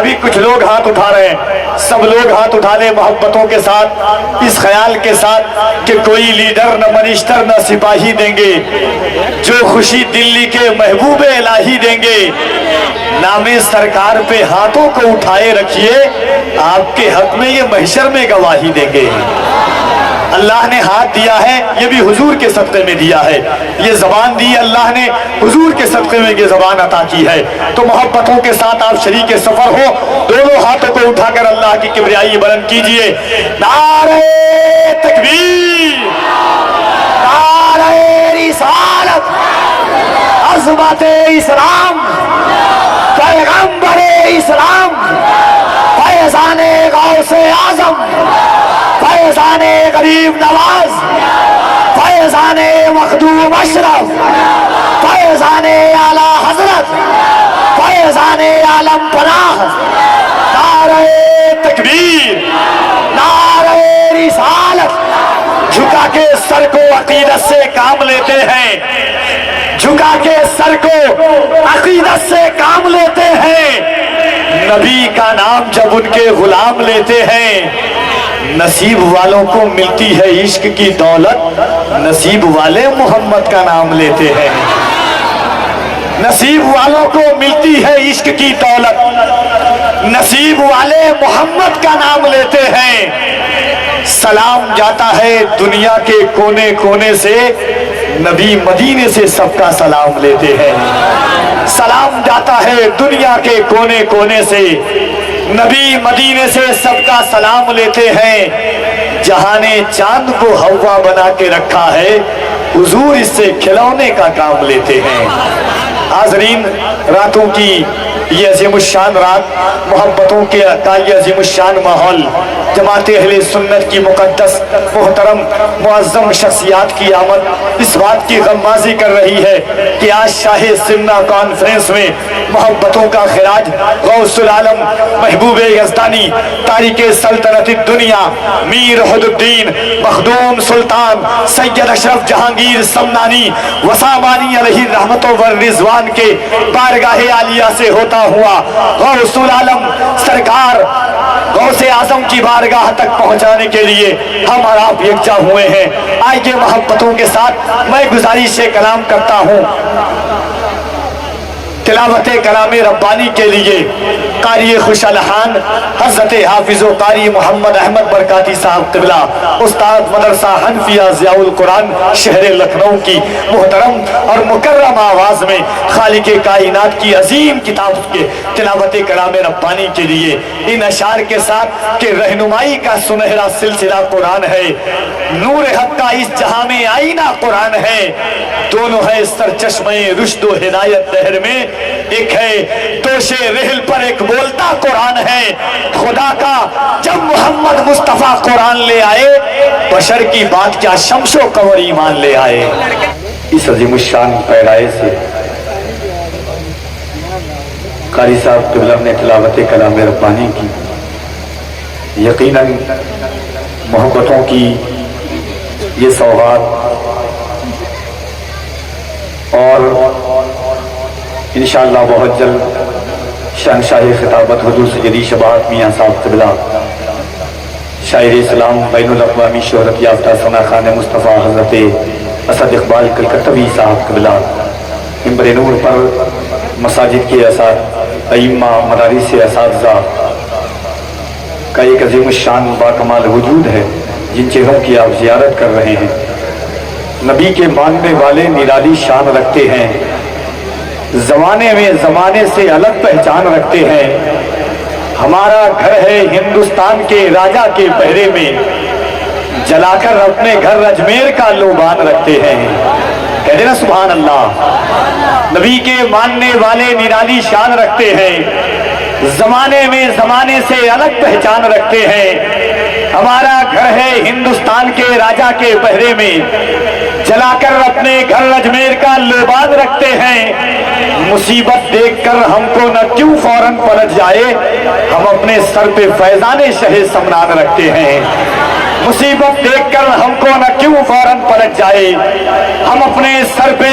ابھی کچھ لوگ ہاتھ اٹھا رہے ہیں، سب لوگ ہاتھ اٹھا لیں محبتوں کے ساتھ، اس خیال کے ساتھ کہ کوئی لیڈر نہ منسٹر نہ سپاہی دیں گے، جو خوشی دلی کے محبوب الہی دیں گے۔ نام سرکار پہ ہاتھوں کو اٹھائے رکھیے، آپ کے حق میں یہ محشر میں گواہی دیں گے۔ اللہ نے ہاتھ دیا ہے، یہ بھی حضور کے صدقے میں دیا ہے، یہ زبان دی اللہ نے، حضور کے صدقے میں یہ زبان عطا کی ہے۔ تو محبتوں کے ساتھ آپ شریک سفر ہو، دونوں ہاتھوں کو اٹھا کر اللہ کی کبریائی بلند کیجئے۔ نعرہ تکبیر، نعرہ رسالت، عظمت اسلام، پیغمبر اسلام، فیضان غوث اعظم، فیضان غریب نواز، فیضان مخدوم اشرف، فیضان اعلیٰ حضرت، فیضان عالم پناہ۔ نعرہ تکبیر، نعرہ رسالت، جھکا کے سر کو عقیدت سے کام لیتے ہیں، جھکا کے سر کو عقیدت سے کام لیتے ہیں، نبی کا نام جب ان کے غلام لیتے ہیں، نصیب والوں کو ملتی ہے عشق کی دولت، نصیب والے محمد کا نام لیتے ہیں، نصیب والوں کو ملتی ہے عشق کی دولت، نصیب والے محمد کا نام لیتے ہیں۔ سلام جاتا ہے دنیا کے کونے کونے سے، نبی مدینے سے سب کا سلام لیتے ہیں۔ سلام جاتا ہے دنیا کے کونے کونے سے، نبی مدینے سے سب کا سلام لیتے ہیں۔ جہاں نے چاند کو ہوا بنا کے رکھا ہے، حضور اس سے کھلونے کا کام لیتے ہیں۔ حاضرین، راتوں کی یہ عظیم الشان رات، محبتوں کے کا یہ عظیم الشان ماحول، جماعت اہل سنت کی مقدس محترم معظم شخصیات کی آمد اس بات کی غمازی کر رہی ہے کہ آج شاہ سمنا کانفرنس میں محبتوں کا خراج غوث العالم محبوب یزدانی تاریخ سلطنت دنیا میر وحد الدین مخدوم سلطان سید اشرف جہانگیر سمنانی وسامانی علیہ رحمت و رضوان کے بارگاہ عالیہ سے ہوتا ہوا غوث العالم سرکار غوث اعظم کی بارگاہ تک پہنچانے کے لیے ہم اور آپ یکجا ہوئے ہیں۔ آئیے محبتوں کے ساتھ میں گزارش کلام کرتا ہوں، تلاوت کلام ربانی کے لیے قاری خوش الحان حضرت حافظ و قاری محمد احمد برکاتی صاحب قبلہ استاد مدرسہ حنفیہ ضیاء القرآن شہر لکھنؤ کی محترم اور مکرم آواز میں خالق کائنات کی عظیم کتاب کے تلاوت کلام ربانی کے لیے ان اشعار کے ساتھ کہ رہنمائی کا سنہرا سلسلہ قرآن ہے، نور حق کا اس جہاں میں آئینہ قرآن ہے، دونوں ہے سرچشمہ رشد و ہدایت دہر میں، ایک ہے توشے رحل پر ایک بولتا قرآن ہے۔ خدا کا جب محمد مصطفیٰ قرآن لے آئے، بشر کی بات کیا شمس و قمر ایمان لے آئے۔ اس عظیم الشان پیرائے سے قاری صاحب قبلہ نے تلاوت کلام ربانی کی، یقیناً محبتوں کی یہ سوغات اور انشاءاللہ بہت جلد شہنشاہ خطابت حضور سیدی شباعت میاں صاحب قبلہ شاعر اسلام بین الاقوامی شہرت یافتہ ثنا خان مصطفیٰ حضرت اسد اقبال کلکتوی صاحب قبلہ منبر نور پر مساجد کے ائمہ مدارس اساتذہ کا ایک عظیم الشان باکمال وجود ہے جن چہروں کی آپ زیارت کر رہے ہیں۔ نبی کے ماننے والے نرالی شان رکھتے ہیں، زمانے میں زمانے سے الگ پہچان رکھتے ہیں۔ ہمارا گھر ہے ہندوستان کے راجہ کے پہرے میں، جلا کر اپنے گھر اجمیر کا لوبان رکھتے ہیں۔ کہہ دینا سبحان اللہ۔ نبی کے ماننے والے نرالی شان رکھتے ہیں، زمانے میں زمانے سے الگ پہچان رکھتے ہیں۔ ہمارا گھر ہے ہندوستان کے راجہ کے پہرے میں، جلا کر اپنے گھر اجمیر کا لوبان رکھتے ہیں۔ مصیبت دیکھ کر ہم کو نہ کیوں فوراً پلٹ جائے، ہم اپنے سر پہ فیضان شہ سمنان رکھتے ہیں۔ مصیبت دیکھ کر ہم کو نہ کیوں فوراً پلٹ جائے، ہم اپنے سر پہ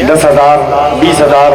10,000, 20,000,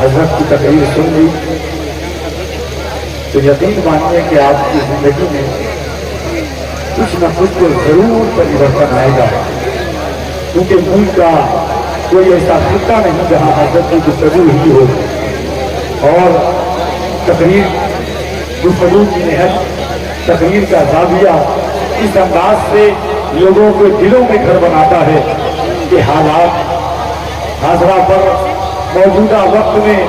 حضرت کی تقریر سن لی تو یقین مانیے کہ آپ کی زندگی میں کچھ نہ کچھ تو ضرور پریورتن آئے گا، کیونکہ ملک کا کوئی ایسا خطہ نہیں جہاں حضرت کی گفتگو ہی ہو اور تقریر گفتگو کی نہج، تقریر کا زاویہ اس انداز سے لوگوں کو دلوں میں گھر بناتا ہے کہ حالات حاضرہ پر موجودہ وقت میں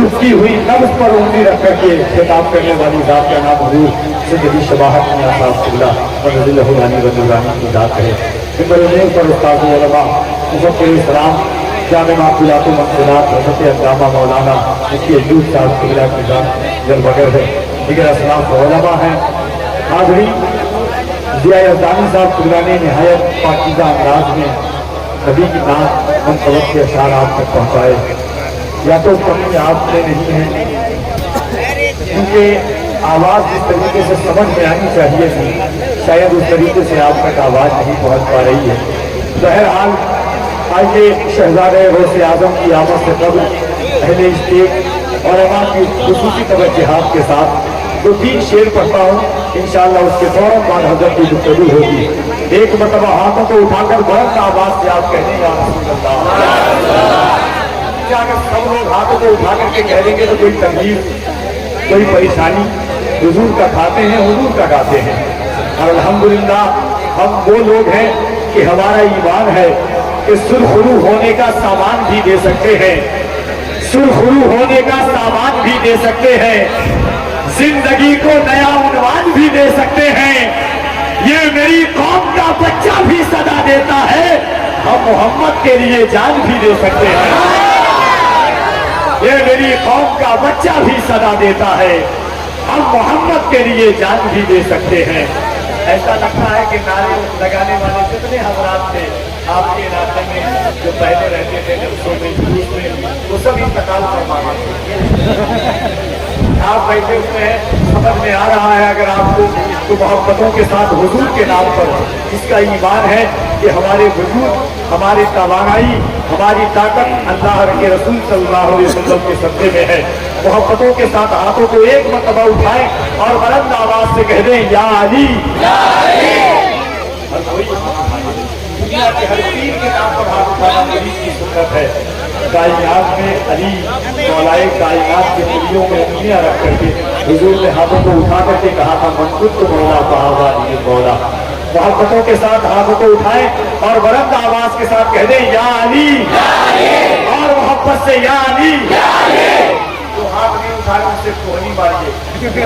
اٹھتی ہوئی نبض پر انگلی رکھ کر کے خطاب کرنے والی ذات کا نام حضور سیدی شباہت میاں صاحب قبلہ رضی اللہ عنہ ونورانی کی ذات ہے۔ ممبر نور پر استاد علماء مفکر اسلام جامع معقولات و منقولات حضرت علامہ مولانا مفتی ایوب صاحب قبلہ کی ذات جل بغیر ہے، دیگر اسلاف علماء ہیں، حاضرین ضیاء یزدانی صاحب قبلہ نے نہایت پاکیزہ انداز میں نبی کی نعت منقبت کے اشعار آپ تک پہنچائے۔ یا تو کمی آپ میں نہیں ہے کیونکہ آواز جس طریقے سے سمجھ میں آنی چاہیے تھی شاید اس طریقے سے آپ تک آواز نہیں پہنچ پا رہی ہے۔ بہرحال آئیے شہزادہ غوث اعظم کی آمد سے قبل اہل اشتیاق اور علماء کی خصوصی توجہات کے ساتھ دو تین شعر پڑھتا ہوں، انشاءاللہ اس کے فوراً بعد حضرت کی گفتگو ہوگی۔ ایک مرتبہ ہاتھوں کو اٹھا کر بلند آواز سے آپ کہنے یا رسول اللہ، اگر سب لوگ ہاتھوں کو اٹھا کر کے کہہ دیں گے تو کوئی تکلیف کوئی پریشانی، حضور کا کھاتے ہیں حضور کا گاتے ہیں، اور الحمدللہ ہم وہ لوگ ہیں کہ ہمارا ایمان ہے کہ سرخرو ہونے کا سامان بھی دے سکتے ہیں، سرخرو ہونے کا سامان بھی دے سکتے ہیں، زندگی کو نیا عنوان بھی دے سکتے ہیں، یہ میری قوم کا بچہ بھی صدا دیتا ہے، ہم محمد کے لیے جان بھی دے سکتے ہیں، یہ میری قوم کا بچہ بھی صدا دیتا ہے، ہم محمد کے لیے جان بھی دے سکتے ہیں۔ ایسا لگتا ہے کہ نعرے لگانے والے جتنے حضرات تھے آپ کے علاقے میں جو پہلے رہتے تھے نفسوں میں جلوس میں وہ سب انتقال فرما گئے۔ آپ بیٹھے ہوئے ہیں، سمجھ میں آ رہا ہے اگر آپ کو تو محبتوں کے ساتھ حضور کے نام پر اس کا ایمان ہے کہ ہمارے وجود، ہماری توانائی، ہماری طاقت اللہ کے رسول صلی اللہ علیہ وسلم کے صدقے میں ہے۔ محبتوں کے ساتھ ہاتھوں کو ایک مرتبہ اٹھائیں اور بلند آواز سے کہہ دیں یا علی، یا علی۔ دنیا کے ہر پیر کے نام پر ہاتھ اٹھانا نبی کی سنت ہے۔ کائنات میں علی مولائے کائنات کے دلیوں میں انگلیاں رکھ کر کے حضور نے ہاتھوں کو اٹھا کر کے کہا تھا من کنت مولا فہذا علی مولا۔ محبتوں کے ساتھ ہاتھوں کو اٹھائیں اور بلند آواز کے ساتھ کہہ دیں یا علی، یا علی، اور محبت سے یا علی، یا علی۔ تو ہاتھ نہیں اٹھائے ان سے کوہنی ماریے، کیونکہ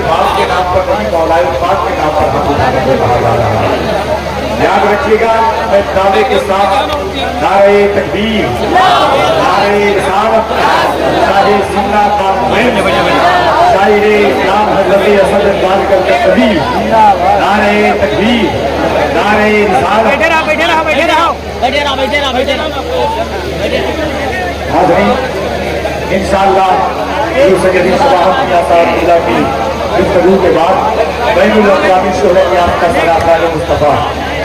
باپ کے نام پر نہیں مولائے پاک کے نام پر ہاتھ اٹھا کر کے کہا جا رہا ہے۔ یاد رکھیے گا میں دعوے کے ساتھ نعرہ تکبیر، نعرہ رسالت، شاہ سنہ قائم، شاعر اسلام حضرت اسد اقبال کا تقریر، نعرہ تکبیر، نعرہ رسالت۔ حاضرین انشاءاللہ سیدی شباہت میاں صاحب قبلہ کی گفتگو کے بعد بین الاقوامی شہرت یافتہ سرافراز مصطفیٰ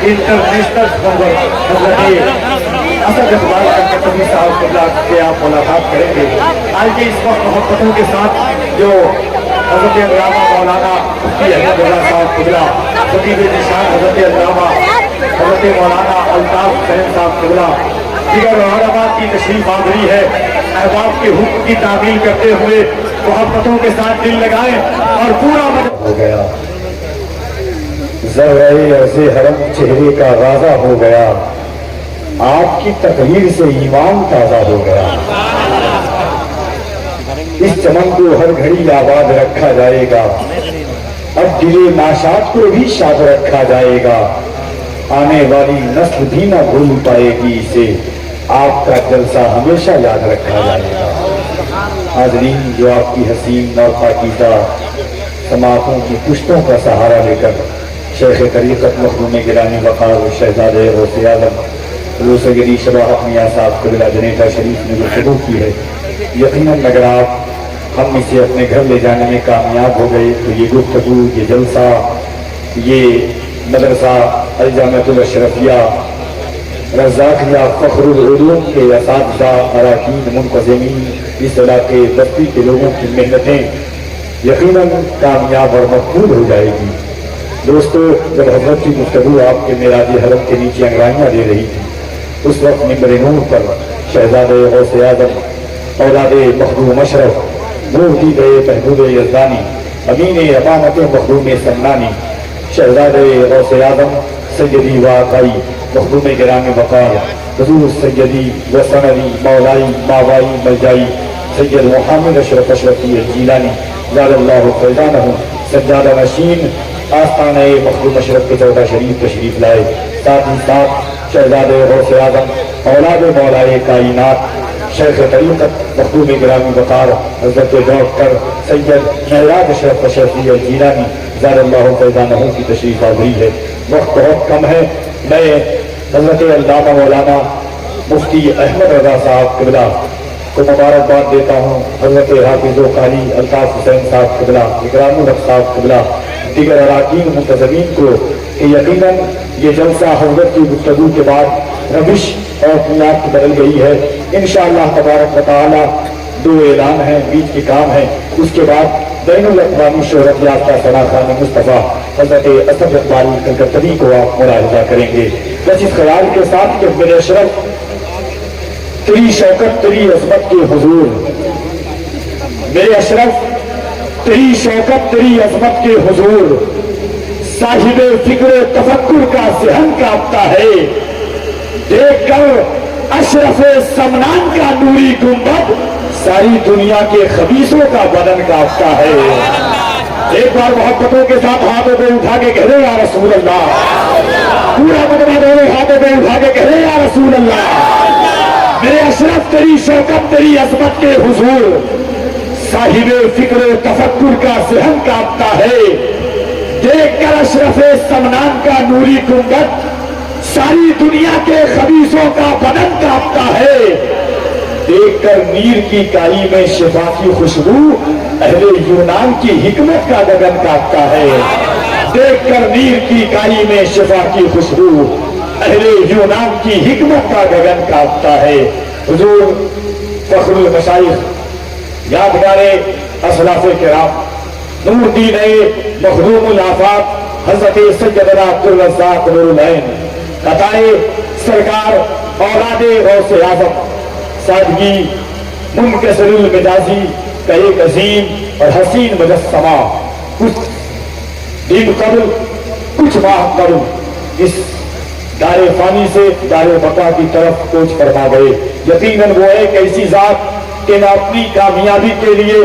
انٹرنیشنل خبر حضرت اسد اقبال کا کتبی صاحب قبلہ سے آپ ملاقات کریں گے۔ آئیے اس وقت محبتوں کے ساتھ جو حضرت علامہ مولانا مفتی احمد اللہ صاحب قبلہ، خطیب نشان حضرت علامہ حضرت مولانا الطاف حسین صاحب قبلہ، دیگر علماء کی تشریف آوری ہے۔ احباب کے حکم کی تعمیل کرتے ہوئے محبتوں کے ساتھ دل لگائیں اور پورا ہو گیا۔ زہرۂ عرض حرم چہرے کا غازہ ہو گیا، آپ کی تقریر سے ایمان تازہ ہو گیا۔ اس چمن کو ہر گھڑی آباد رکھا جائے گا، اب دل ناشاد کو بھی شاد رکھا جائے گا، آنے والی نسل بھی نہ بھول پائے گی اسے، آپ کا جلسہ ہمیشہ یاد رکھا جائے گا۔ حاضرین جو آپ کی حسین اور پاکیزہ سماعتوں کی پشتوں کا سہارا لے کر شیخ طریقت مخدوم گرامی وقار و شہزادے غوث اعظم حضور سیدی شباہت میاں صاحب قبلہ جنیٹا شریف نے گفتگو کی ہے، یقیناً اگر آپ ہم اسے اپنے گھر لے جانے میں کامیاب ہو گئے تو یہ گفتگو، یہ جلسہ، یہ مدرسہ الجامعۃ الاشرفیہ رزاق یا فخر العلوم کے اساتذہ اراکین منتظمین اس علاقے بستی کے لوگوں کی محنتیں یقیناً کامیاب اور مقبول ہو جائے گی۔ دوستو، جب حضرت کی گفتگو آپ کے معراج حرم کے نیچے انگڑائیاں دے رہی تھی، اس وقت ممبر نور پر شہزادہ غوث اعظم اولاد مخدوم اشرف نور دی گئے محبوب یزدانی امین امانت مخدوم سمنانی شہزادہ غوث اعظم سیدی واقعی مخدوم گرام وقار حضور سیدی و سندی مولائی ماوائی ملجائی سید محمد اشرف اشرفی الجیلانی زاد اللہ فیضانہ سجادہ نشین آستانہ مخدوم اشرف کے چودہ شریف تشریف لائے، ساتھ ہی ساتھ شہزادہ غوث اعظم اولاد مولائے کائنات شیخ طریقت مخدوم گرامی وقار حضرت ڈاکٹر سید معراج اشرف اشرفی الجیلانی زاد اللہ فیضانہ کی تشریف آوری ہے۔ وقت بہت کم ہے، میں حضرت علامہ مولانا مفتی احمد رضا صاحب قبلہ کو مبارکباد دیتا ہوں، حضرت حافظ و قاری الطاف حسین صاحب قبلہ، اکرام الحق صاحب قبلہ، دیگر اراکین منتظمین کو کہ یقیناً یہ جلسہ حضرت کی گفتگو کے بعد روش اور بنیاد بدل گئی ہے۔ انشاءاللہ تبارک و تعالی دو اعلان ہیں، بیچ کے کام ہے، اس کے بعد بین الاقوامی شہرت یافتہ ثنا خان مصطفیٰ حضرت اسد اقبال کلکتری کو آپ ملاحظہ کریں گے، بس اس خیال کے ساتھ کہ میرے اشرف تیری شوکت تیری عظمت کے حضور، میرے اشرف تیری شوکت تیری عظمت کے حضور، صاحب فکر تفکر کا ذہن کانپتا ہے، دیکھ کر اشرف سمنان کا نوری گنبد ساری دنیا کے خبیثوں کا بدن کانپتا ہے۔ ایک بار محبتوں کے ساتھ ہاتھوں پہ اٹھا کے کہہ رہے یا رسول اللہ، پورا مجمع دونوں ہاتھوں پہ اٹھا کے کہہ رہے یا رسول اللہ، میرے اشرف تیری شوکت تیری عظمت کے حضور، صاحب فکر تفکر کا ذہن کانپتا ہے، دیکھ کر اشرف سمنان کا نوری گنبد ساری دنیا کے خبیثوں کا بدن کانپتا ہے، دیکھ کر میر کی کائی میں شفا کی خوشبو اہل یونان کی حکمت کا گگن کانپتا ہے، دیکھ کر میر کی کائی میں شفا کی خوشبو اہل یونان کی حکمت کا گگن کانپتا ہے۔ حضور فخر المشائخ یادگار اسلاف کرام نور دین مخدوم الآفاق حضرت سیدنا عبدالرزاق نور العین عطائے سرکار اولاد غوث اعظم سادگی منکسر المزاجی کا ایک عظیم اور حسین مجسمہ کچھ دن قبل کچھ ماہ قبل اس دار فانی سے دار بقا کی طرف کوچ فرما گئے۔ یقیناً وہ ایک ایسی ذات کہ نہ اپنی کامیابی کے لیے،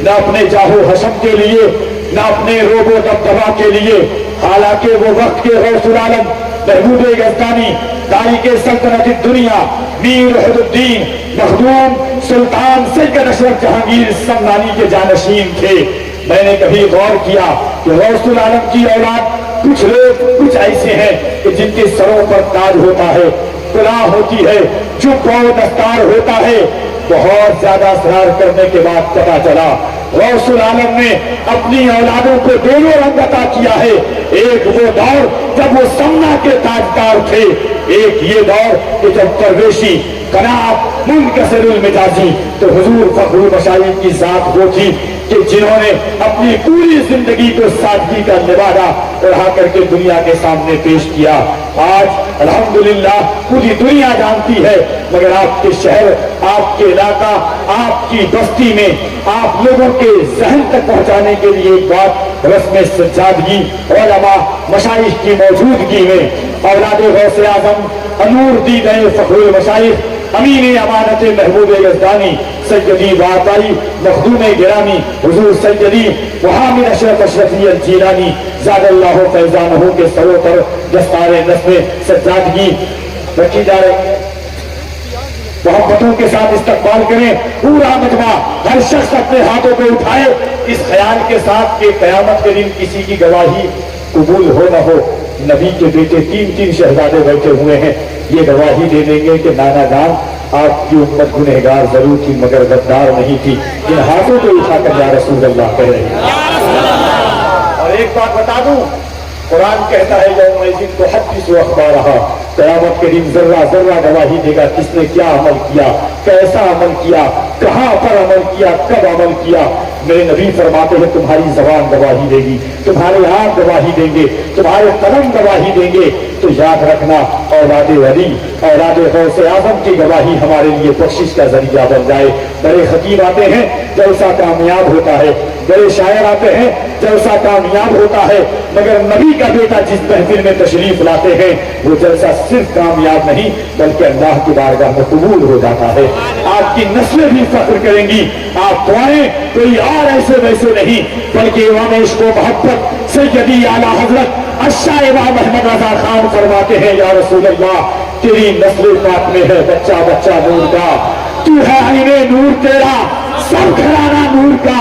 نہ اپنے جاہو حشم کے لیے، نہ اپنے روب و دبدبا کے لیے، حالانکہ وہ وقت کے غوث العالم محبوب یزدانی تاریخ سلطنت دنیا میر وحید الدین مخدوم سلطان سید اشرف جہانگیر سمنانی کے جانشین تھے۔ میں نے کبھی غور کیا کہ غوث العالم کی اولاد کچھ لوگ کچھ ایسے ہیں کہ جن کے سروں پر تاج ہوتا ہے، کلاه ہوتی ہے، چپ و دستار ہوتا ہے۔ بہت زیادہ اصرار کرنے کے بعد پتا چلا غوث العالم نے اپنی اولادوں کو دونوں رنگ عطا کیا ہے، ایک وہ دور جب وہ سمنا کے تاجدار تھے، ایک یہ دور کہ جب پرویشی قناعت منکسر المزاجی۔ تو حضور فخر المشائخ کی ذات وہ تھی کہ جنہوں نے اپنی پوری زندگی کو سادگی کا نوادہ اڑا کر کے دنیا کے سامنے پیش کیا۔ آج الحمدللہ پوری دنیا جانتی ہے، مگر آپ کے شہر، آپ کے علاقہ، آپ کی بستی میں آپ لوگوں کے ذہن تک پہنچانے کے لیے ایک بات رسم سجادگی علماء مشائخ کی موجودگی میں اولاد غوث اعظم انور دین فخر المشائخ امین امانت محبوب یزدانی سیدی واقعی مخدوم گرامی حضور سیدی محمد اشرف اشرفی الجیلانی زاد اللہ فیضانہ کے سروں پر دستار نصب سجادگی رکھی جا رہی ہے۔ محبتوں کے ساتھ استقبال کریں، پورا مجمع ہر شخص اپنے ہاتھوں کو اٹھائے اس خیال کے ساتھ کہ قیامت کے دن کسی کی گواہی قبول ہو نہ ہو، نبی کے بیٹے تین شہزادے بیٹھے ہوئے ہیں، یہ گواہی دے دیں گے کہ نانا جان آپ کی امت گنہگار ضرور تھی مگر غدار نہیں تھی، جن ہاتھوں کو اٹھا کر یا رسول اللہ کہہ رہے ہیں۔ اور ایک بات بتا دوں، قرآن کہتا ہے یوم تحدث اخبارہا، قیامت کے دن ذرہ ذرہ گواہی دے گا کس نے کیا عمل کیا، کیسا عمل کیا، کہاں پر عمل کیا، کب عمل کیا۔ میرے نبی فرماتے ہیں تمہاری زبان گواہی دے گی، تمہارے ہاتھ گواہی دیں گے، تمہارے قلم گواہی دیں گے۔ تو یاد رکھنا اولاد ولی، اولاد غوث اعظم کی گواہی ہمارے لیے بخشش کا ذریعہ بن جائے۔ بڑے خطیب آتے ہیں جلسہ کامیاب ہوتا ہے، بڑے شاعر آتے ہیں جلسہ کامیاب ہوتا ہے، مگر نبی کا بیٹا جس محفل میں تشریف لاتے ہیں وہ جلسہ صرف کامیاب نہیں بلکہ اللہ کی بارگاہ میں قبول ہو جاتا ہے۔ آپ کی نسلیں بھی فخر کریں گی، آپ دعائیں کوئی اور ایسے ویسے نہیں بلکہ امام عشق و محبت سیدی اعلیٰ حضرت الشاہ امام احمد رضا خان فرماتے ہیں یا رسول اللہ تیری نسل پاک میں ہے بچہ بچہ نور کا، تو ہے عین نور تیرا سب گھرانہ نور کا۔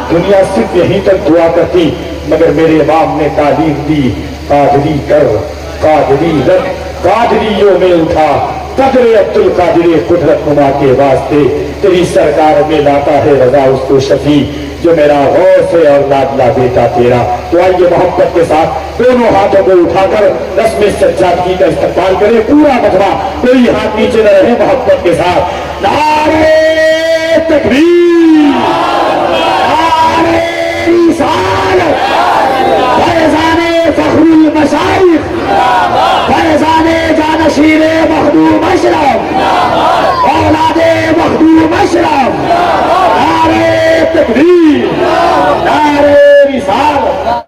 دنیا صرف یہیں تک دعا کرتی مگر میرے امام نے تعلیم دی قادری کر قادری رکھ قادریوں میں اٹھا قدر عبد القادر قدرت نما کے واسطے، تیری سرکار میں لاتا ہے رضا اس کو شفیع جو میرا غوث ہے اور لاڈلا بیٹا تیرا۔ تو آئیے محبت کے ساتھ دونوں ہاتھوں کو اٹھا کر رسم سجادگی کا استقبال کرے پورا مجمع، کوئی ہاتھ نیچے نہ رہے، محبت کے ساتھ نعرہ تکبیر، نعرہ رسالت، فیضان فخر المشائخ، فیضان جانشین مخدوم اشرف، اولاد مخدوم اشرف، نعرہ تکبیر۔